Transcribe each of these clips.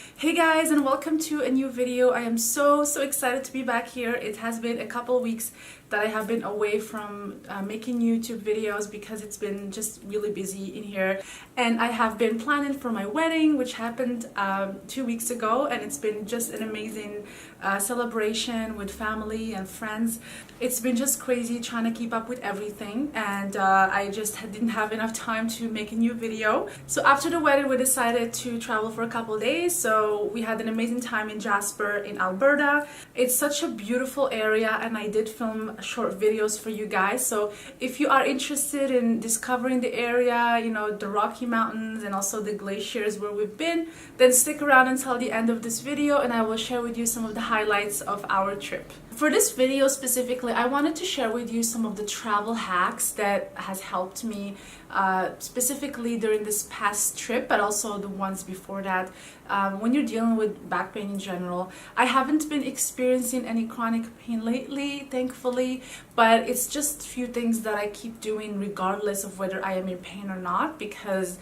Hey guys, and welcome to a new video. I am so excited to be back here. It has been a couple of weeks that I have been away from making YouTube videos because it's been just really busy in here, and I have been planning for my wedding, which happened 2 weeks ago, and it's been just an amazing celebration with family and friends. It's been just crazy trying to keep up with everything, and I just didn't have enough time to make a new video. So after the wedding, we decided to travel for a couple of days. So we had an amazing time in Jasper in Alberta. It's such a beautiful area, and I did film short videos for you guys. So if you are interested in discovering the area, you know, the Rocky Mountains and also the glaciers where we've been, then stick around until the end of this video and I will share with you some of the highlights of our trip. For this video specifically, I wanted to share with you some of the travel hacks that has helped me specifically during this past trip, but also the ones before that. When you're dealing with back pain in general, I haven't been experiencing any chronic pain lately, thankfully, but it's just a few things that I keep doing regardless of whether I am in pain or not, because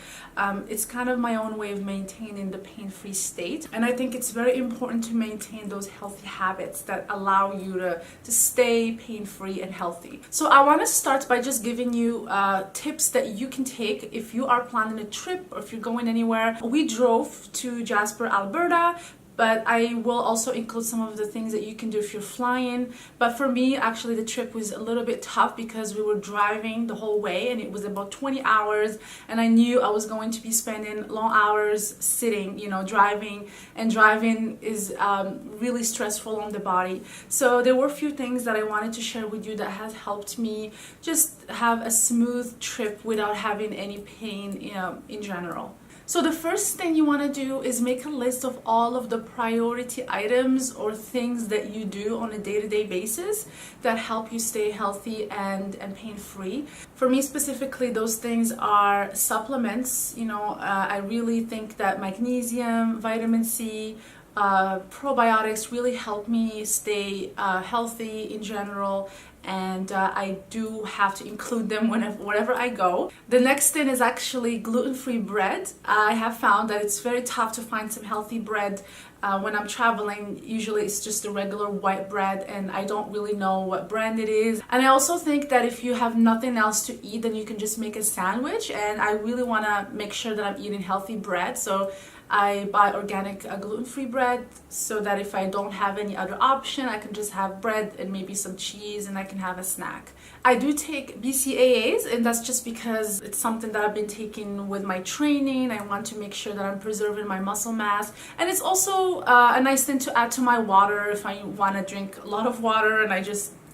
it's kind of my own way of maintaining the pain-free state. And I think it's very important to maintain those healthy habits that allow you to stay pain-free and healthy. So I want to start by just giving you tips that you can take if you are planning a trip or if you're going anywhere. We drove to Jasper, Alberta, but I will also include some of the things that you can do if you're flying. But for me, actually, the trip was a little bit tough because we were driving the whole way and it was about 20 hours. And I knew I was going to be spending long hours sitting, you know, driving. And driving is really stressful on the body. So there were a few things that I wanted to share with you that has helped me just have a smooth trip without having any pain, you know, in general. So the first thing you want to do is make a list of all of the priority items or things that you do on a day-to-day basis that help you stay healthy and pain-free. For me specifically, those things are supplements. You know, I really think that magnesium, vitamin C, probiotics really help me stay healthy in general, and I do have to include them wherever I go. The next thing is actually gluten-free bread. I have found that it's very tough to find some healthy bread when I'm traveling. Usually it's just a regular white bread and I don't really know what brand it is. And I also think that if you have nothing else to eat, then you can just make a sandwich, and I really want to make sure that I'm eating healthy bread. So I buy organic gluten-free bread so that if I don't have any other option, I can just have bread and maybe some cheese and I can have a snack. I do take BCAAs, and that's just because it's something that I've been taking with my training. I want to make sure that I'm preserving my muscle mass, and it's also a nice thing to add to my water if I want to drink a lot of water and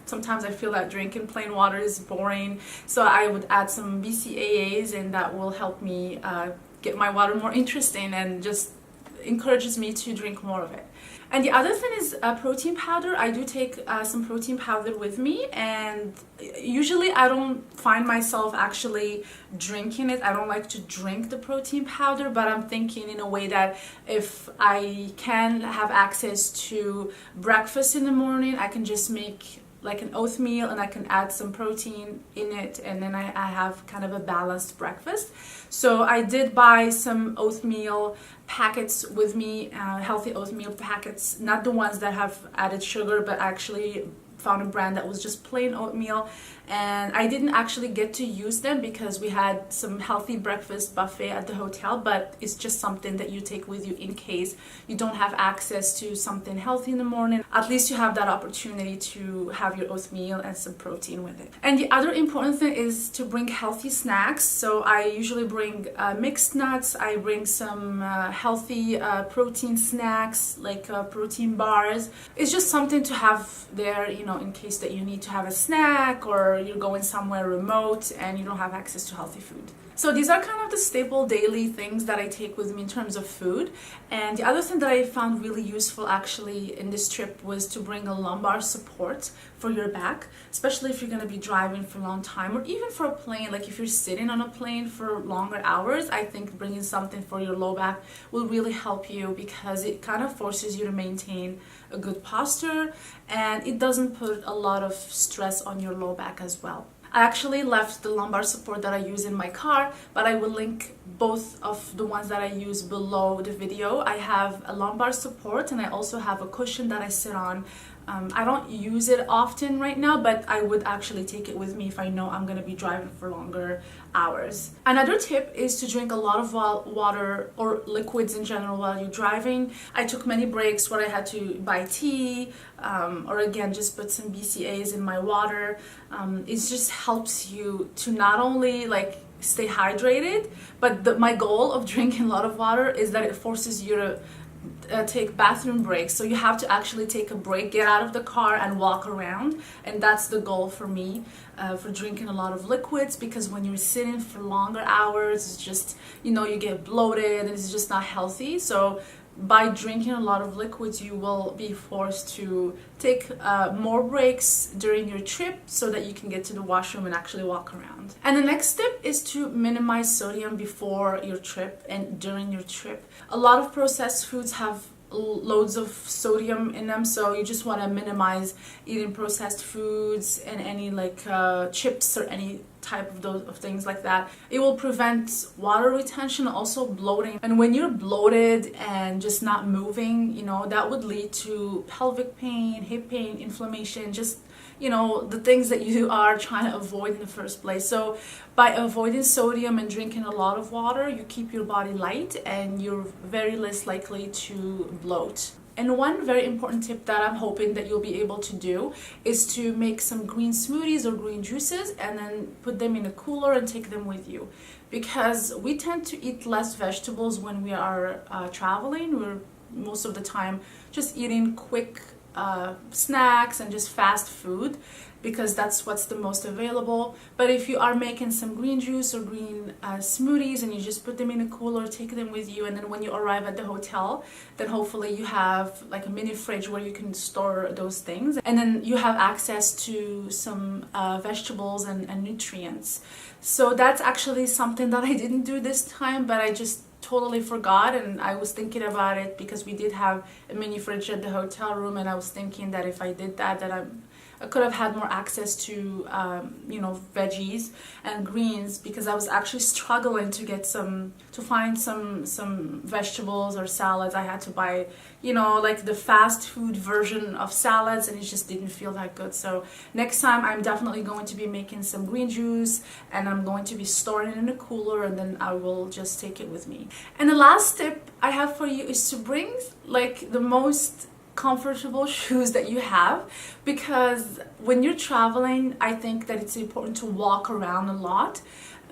sometimes I feel that drinking plain water is boring, so I would add some BCAAs, and that will help me get my water more interesting and just encourages me to drink more of it. And the other thing is protein powder. I do take some protein powder with me, and usually I don't find myself actually drinking it. I don't like to drink the protein powder, but I'm thinking in a way that if I can have access to breakfast in the morning, I can just make like an oatmeal and I can add some protein in it, and then I have kind of a balanced breakfast. So I did buy some oatmeal packets with me, healthy oatmeal packets, not the ones that have added sugar, but actually found a brand that was just plain oatmeal, and I didn't actually get to use them because we had some healthy breakfast buffet at the hotel, but it's just something that you take with you in case you don't have access to something healthy in the morning. At least you have that opportunity to have your oatmeal and some protein with it. And the other important thing is to bring healthy snacks. So I usually bring mixed nuts. I bring some healthy protein snacks like protein bars. It's just something to have there, you know, in case that you need to have a snack or you're going somewhere remote and you don't have access to healthy food. So these are kind of the staple daily things that I take with me in terms of food. And the other thing that I found really useful actually in this trip was to bring a lumbar support for your back, especially if you're going to be driving for a long time, or even for a plane. Like if you're sitting on a plane for longer hours, I think bringing something for your low back will really help you, because it kind of forces you to maintain a good posture, and it doesn't put a lot of stress on your low back as well. I actually left the lumbar support that I use in my car, but I will link both of the ones that I use below the video. I have a lumbar support and I also have a cushion that I sit on. I don't use it often right now, but I would actually take it with me if I know I'm going to be driving for longer hours. Another tip is to drink a lot of water or liquids in general while you're driving. I took many breaks where I had to buy tea or again just put some BCAAs in my water. It just helps you to not only like stay hydrated, but my goal of drinking a lot of water is that it forces you to take bathroom breaks. So you have to actually take a break, get out of the car and walk around, and that's the goal for me for drinking a lot of liquids, because when you're sitting for longer hours, it's just, you know, you get bloated and it's just not healthy. So by drinking a lot of liquids, you will be forced to take more breaks during your trip so that you can get to the washroom and actually walk around. And the next step is to minimize sodium before your trip and during your trip. A lot of processed foods have loads of sodium in them, so you just want to minimize eating processed foods and any like chips or any type of those of things like that. It will prevent water retention, also bloating. And when you're bloated and just not moving, you know, that would lead to pelvic pain, hip pain, inflammation, just, you know, the things that you are trying to avoid in the first place. So by avoiding sodium and drinking a lot of water, you keep your body light and you're very less likely to bloat. And one very important tip that I'm hoping that you'll be able to do is to make some green smoothies or green juices and then put them in a cooler and take them with you. Because we tend to eat less vegetables when we are traveling. We're most of the time just eating quick snacks and just fast food, because that's what's the most available. But if you are making some green juice or green smoothies and you just put them in a cooler, take them with you, and then when you arrive at the hotel, then hopefully you have like a mini fridge where you can store those things, and then you have access to some vegetables and nutrients. So that's actually something that I didn't do this time, but I just totally forgot, and I was thinking about it because we did have a mini fridge at the hotel room, and I was thinking that if I did that, I could have had more access to you know, veggies and greens, because I was actually struggling to find some vegetables or salads. I had to buy, you know, like the fast food version of salads, and it just didn't feel that good. So next time I'm definitely going to be making some green juice, and I'm going to be storing it in a cooler, and then I will just take it with me. And the last tip I have for you is to bring like the most comfortable shoes that you have, because when you're traveling, I think that it's important to walk around a lot.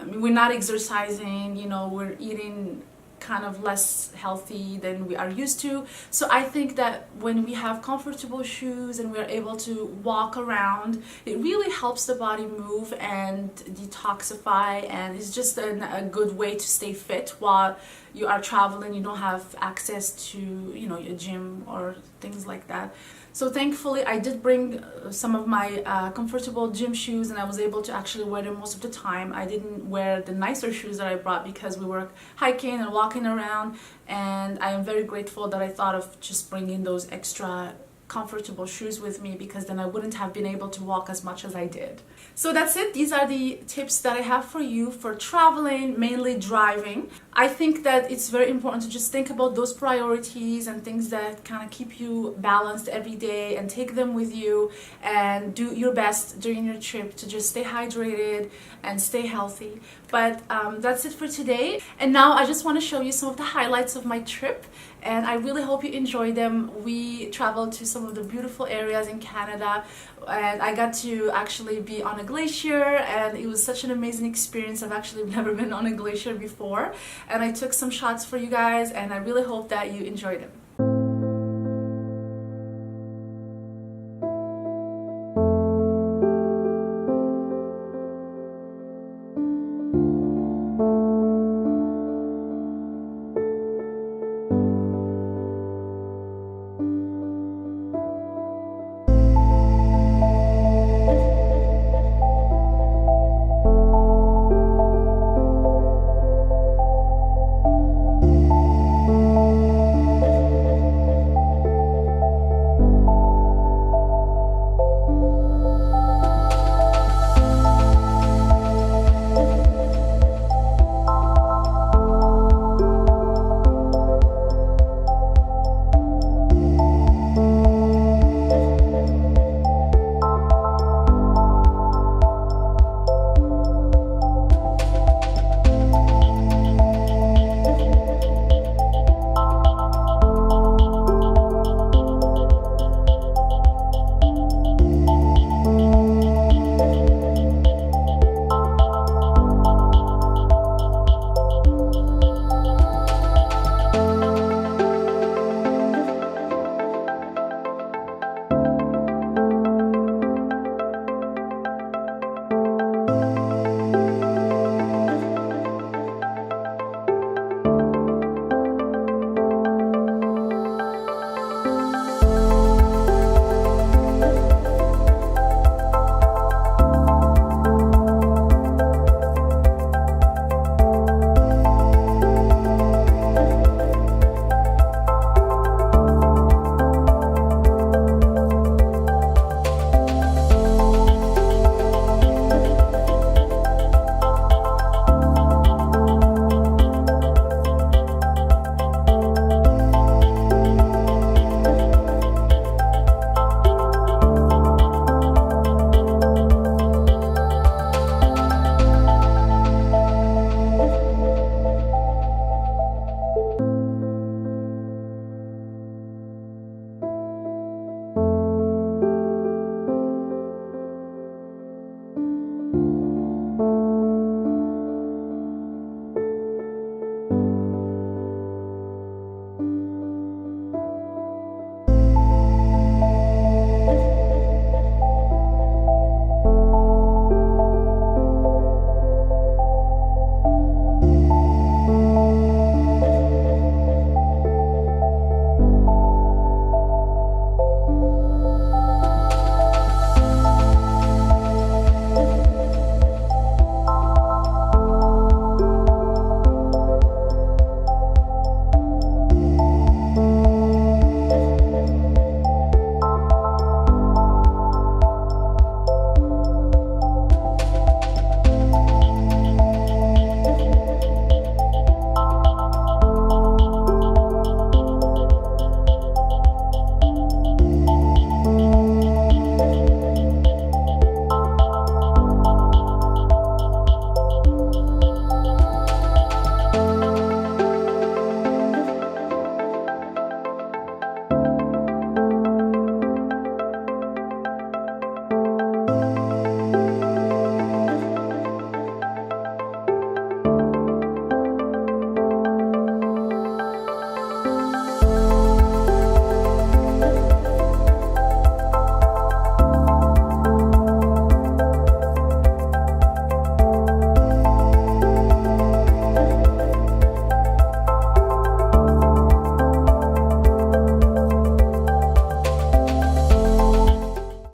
I mean, we're not exercising, you know, we're eating kind of less healthy than we are used to. So I think that when we have comfortable shoes and we're able to walk around, it really helps the body move and detoxify, and it's just a good way to stay fit while you are traveling. You don't have access to, you know, your gym or things like that. So thankfully I did bring some of my comfortable gym shoes, and I was able to actually wear them most of the time. I didn't wear the nicer shoes that I brought because we were hiking and walking around, and I am very grateful that I thought of just bringing those extra comfortable shoes with me, because then I wouldn't have been able to walk as much as I did. So that's it. These are the tips that I have for you for traveling, mainly driving. I think that it's very important to just think about those priorities and things that kind of keep you balanced every day, and take them with you, and do your best during your trip to just stay hydrated and stay healthy. But that's it for today. And now I just want to show you some of the highlights of my trip, and I really hope you enjoy them. We traveled to some of the beautiful areas in Canada, and I got to actually be on a glacier, and it was such an amazing experience. I've actually never been on a glacier before, and I took some shots for you guys, and I really hope that you enjoyed them.